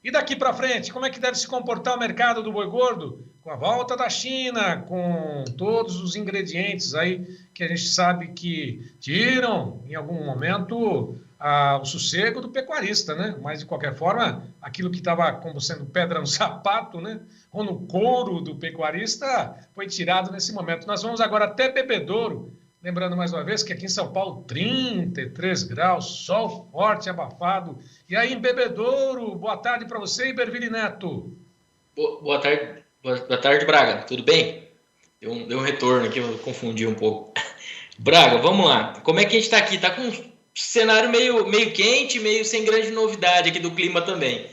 E daqui para frente, como é que deve se comportar o mercado do boi gordo? Com a volta da China, com todos os ingredientes aí que a gente sabe que tiram, em algum momento, o sossego do pecuarista, né? Mas, de qualquer forma, aquilo que estava como sendo pedra no sapato, né? Ou no couro do pecuarista, foi tirado nesse momento. Nós vamos agora até Bebedouro. Lembrando mais uma vez que aqui em São Paulo, 33 graus, sol forte, abafado. E aí em Bebedouro, boa tarde para você, Iberville Neto. Boa tarde, boa tarde, Braga. Tudo bem? Deu um retorno aqui, eu confundi um pouco. Braga, vamos lá. Como é que a gente está aqui? Está com um cenário meio quente, meio sem grande novidade aqui do clima também.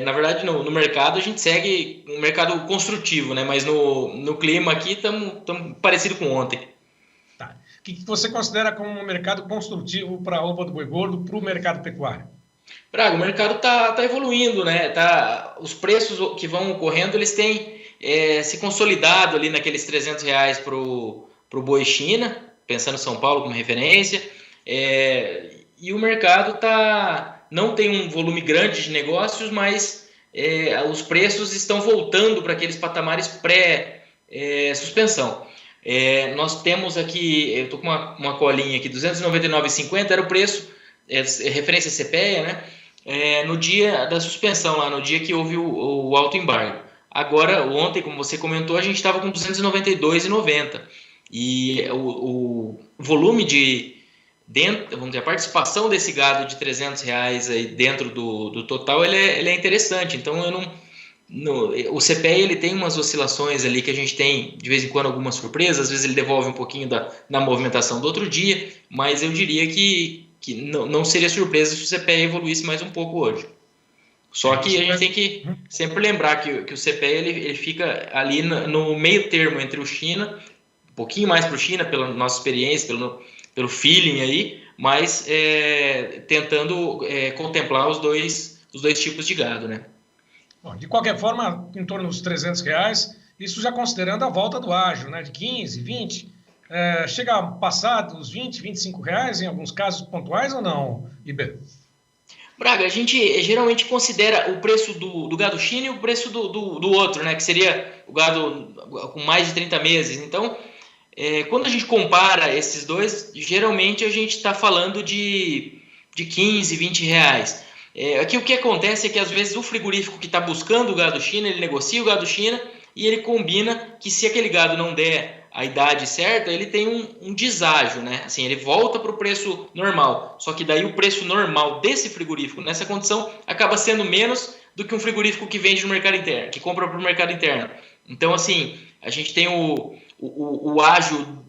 Na verdade, no mercado a gente segue um mercado construtivo, né? Mas no clima aqui estamos parecido com ontem. Tá. O que você considera como um mercado construtivo para a roupa do boi gordo, para o mercado pecuário? Braga, o mercado tá evoluindo, né? Os preços que vão ocorrendo, eles têm se consolidado ali naqueles R$ 300 pro boi China, pensando em São Paulo como referência. E o mercado não tem um volume grande de negócios, mas os preços estão voltando para aqueles patamares pré-suspensão. Nós temos aqui, eu estou com uma colinha aqui, R$ 299,50 era o preço, referência CPEA, né? No dia da suspensão, lá no dia que houve o alto embargo. Agora, ontem, como você comentou, a gente estava com R$ 292,90. E o volume vamos dizer, a participação desse gado de R$ 300 aí dentro do total, ele é interessante. Então, o CPEA ele tem umas oscilações ali que a gente tem de vez em quando algumas surpresas, às vezes ele devolve um pouquinho da movimentação do outro dia, mas eu diria que não seria surpresa se o CPEA evoluísse mais um pouco hoje. Só que a gente tem que sempre lembrar que o CPEA ele fica ali no meio termo entre o China, um pouquinho mais para o China, pela nossa experiência, pelo feeling aí, mas tentando contemplar os dois tipos de gado, né? Bom, de qualquer forma, em torno dos R$ 300, isso já considerando a volta do ágio, né, de 15, 20, chega a passar dos R$ 20, R$ 25 em alguns casos pontuais ou não, Iber? Braga, a gente geralmente considera o preço do gado China e o preço do outro, né, que seria o gado com mais de 30 meses. Então, quando a gente compara esses dois, geralmente a gente está falando de 15, R$ 20. Aqui o que acontece é que às vezes o frigorífico que está buscando o gado China, ele negocia o gado China e ele combina que se aquele gado não der a idade certa, ele tem um deságio, né? Assim, ele volta para o preço normal. Só que daí o preço normal desse frigorífico nessa condição acaba sendo menos do que um frigorífico que vende no mercado interno, que compra para o mercado interno. Então, assim, a gente tem o ágio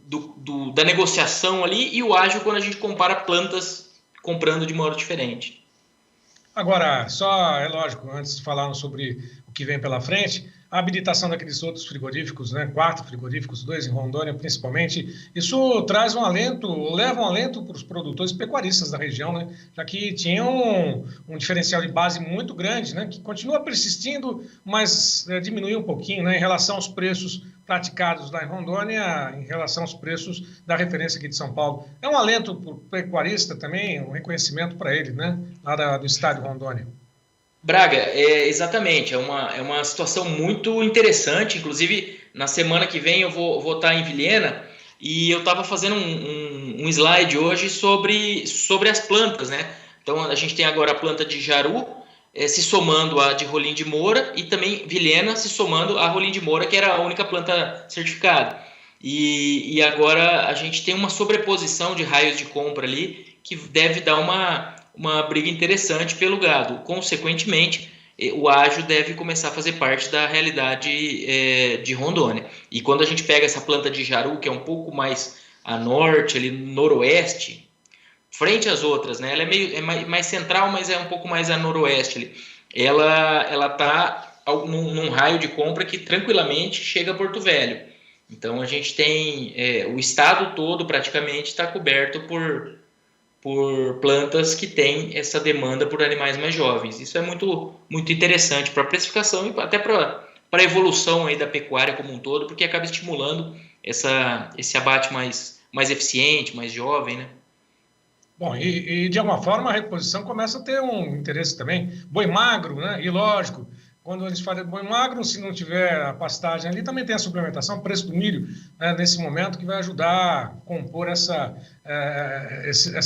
da negociação ali e o ágio quando a gente compara plantas comprando de modo diferente. Agora, só é lógico, antes de falarmos sobre o que vem pela frente, a habilitação daqueles outros frigoríficos, né, 4 frigoríficos, 2 em Rondônia principalmente, isso traz um alento, leva um alento para os produtores pecuaristas da região, né, já que tinham um diferencial de base muito grande, né, que continua persistindo, mas diminuiu um pouquinho, né, em relação aos preços praticados lá em Rondônia, em relação aos preços da referência aqui de São Paulo. É um alento para o pecuarista também, um reconhecimento para ele, né, lá do estado de Rondônia. Braga, exatamente, é uma situação muito interessante, inclusive na semana que vem eu vou estar em Vilhena e eu estava fazendo um slide hoje sobre as plantas, né? Então a gente tem agora a planta de Jaru se somando à de Rolim de Moura e também Vilhena se somando à Rolim de Moura, que era a única planta certificada. E agora a gente tem uma sobreposição de raios de compra ali que deve dar uma briga interessante pelo gado. Consequentemente, o ágio deve começar a fazer parte da realidade de Rondônia. E quando a gente pega essa planta de Jaru, que é um pouco mais a norte, ali no noroeste, frente às outras, né? Ela é mais central, mas é um pouco mais a noroeste ali. Ela está num raio de compra que tranquilamente chega a Porto Velho. Então a gente tem o estado todo praticamente está coberto por plantas que têm essa demanda por animais mais jovens. Isso é muito, muito interessante para a precificação e até para a evolução aí da pecuária como um todo, porque acaba estimulando esse abate mais eficiente, mais jovem, né? Bom, e de alguma forma a reposição começa a ter um interesse também. Boi magro, né? E lógico, quando eles fazem boi magro, se não tiver a pastagem ali, também tem a suplementação, o preço do milho, né, nesse momento, que vai ajudar a compor essa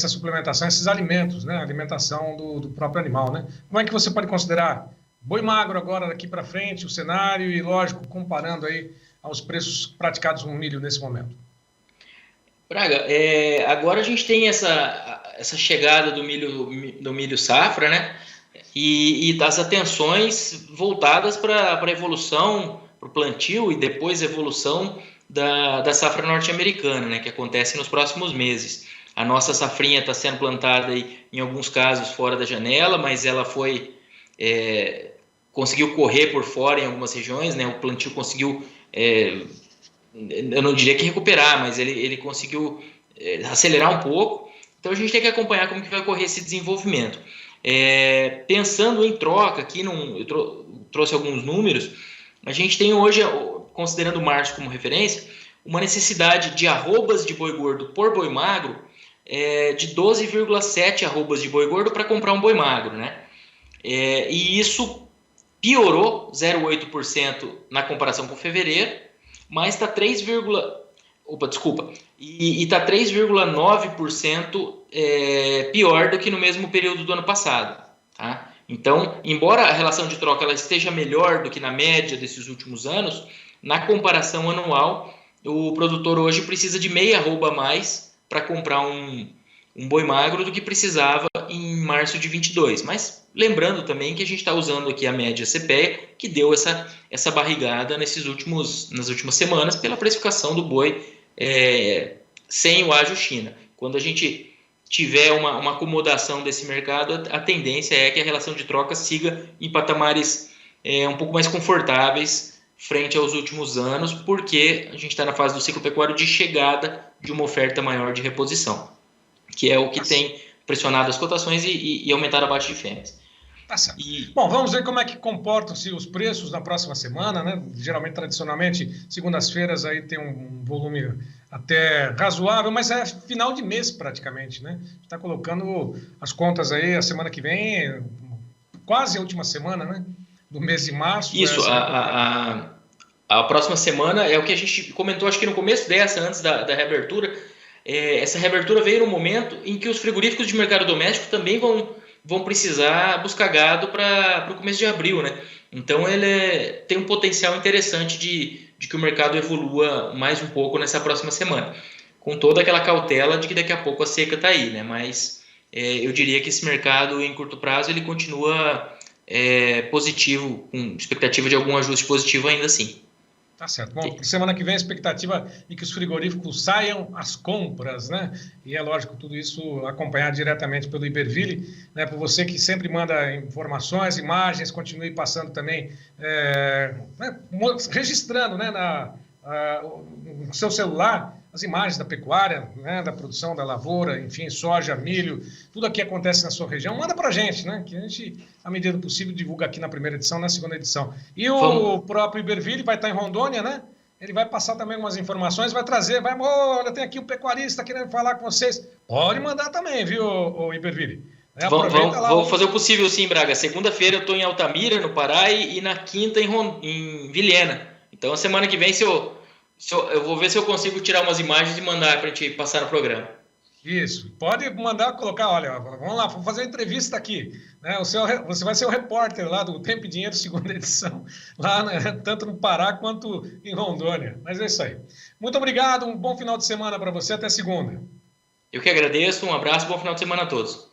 suplementação, esses alimentos, né? A alimentação do próprio animal, né? Como é que você pode considerar boi magro agora daqui para frente, o cenário e, lógico, comparando aí aos preços praticados no milho nesse momento? Braga, agora a gente tem essa chegada do milho safra, né? E das atenções voltadas para a evolução, para o plantio e depois a evolução da safra norte-americana, né? Que acontece nos próximos meses. A nossa safrinha está sendo plantada aí, em alguns casos fora da janela, mas ela conseguiu correr por fora em algumas regiões, né? O plantio conseguiu, eu não diria que recuperar, mas ele conseguiu acelerar um pouco. Então a gente tem que acompanhar como que vai ocorrer esse desenvolvimento. Pensando em troca, aqui eu trouxe alguns números, a gente tem hoje, considerando março como referência, uma necessidade de arrobas de boi gordo por boi magro de 12,7 arrobas de boi gordo para comprar um boi magro, né? E isso piorou 0,8% na comparação com fevereiro, mas está 3,9% pior do que no mesmo período do ano passado. Tá? Então, embora a relação de troca ela esteja melhor do que na média desses últimos anos, na comparação anual, o produtor hoje precisa de meia arroba a mais para comprar um boi magro do que precisava em março de 22. Mas lembrando também que a gente está usando aqui a média CPEA, que deu essa barrigada nas últimas semanas pela precificação do boi sem o ágio China. Quando a gente tiver uma acomodação desse mercado, a tendência é que a relação de troca siga em patamares um pouco mais confortáveis frente aos últimos anos, porque a gente está na fase do ciclo pecuário de chegada de uma oferta maior de reposição, que é o que tem pressionado as cotações e aumentado a baixa de fêmeas. Tá certo. Bom, vamos ver como é que comportam-se os preços na próxima semana, né? Geralmente, tradicionalmente, segundas-feiras aí tem um volume até razoável, mas é final de mês praticamente, né? Está colocando as contas aí a semana que vem, quase a última semana, né? Do mês de março. Isso, a próxima semana é o que a gente comentou, acho que no começo antes da reabertura. Essa reabertura veio no momento em que os frigoríficos de mercado doméstico também vão precisar buscar gado para o começo de abril, né? Então ele tem um potencial interessante de que o mercado evolua mais um pouco nessa próxima semana, com toda aquela cautela de que daqui a pouco a seca está aí, né? Mas eu diria que esse mercado em curto prazo ele continua positivo, com expectativa de algum ajuste positivo ainda assim. Tá certo. Bom, semana que vem a expectativa é que os frigoríficos saiam às compras, né? E é lógico, tudo isso acompanhado diretamente pelo Iberville, né? Por você que sempre manda informações, imagens, continue passando também, registrando, né, no seu celular as imagens da pecuária, né, da produção da lavoura, enfim, soja, milho, tudo aqui acontece na sua região, manda para a gente, né, que a gente, à medida do possível, divulga aqui na primeira edição, na segunda edição. E o próprio Iberville vai estar em Rondônia, né? Ele vai passar também algumas informações, vai trazer, olha, tem aqui um pecuarista querendo falar com vocês. Pode mandar também, viu, o Iberville? Vou fazer o possível sim, Braga. Segunda-feira eu estou em Altamira, no Pará, e na quinta em Vilhena. Então, a semana que vem, eu vou ver se eu consigo tirar umas imagens e mandar para a gente passar no programa. Isso, pode mandar colocar, olha, vamos lá, vamos fazer a entrevista aqui, né? Você vai ser o repórter lá do Tempo e Dinheiro, segunda edição, lá, né? Tanto no Pará quanto em Rondônia. Mas é isso aí. Muito obrigado, um bom final de semana para você, até segunda. Eu que agradeço, um abraço, bom final de semana a todos.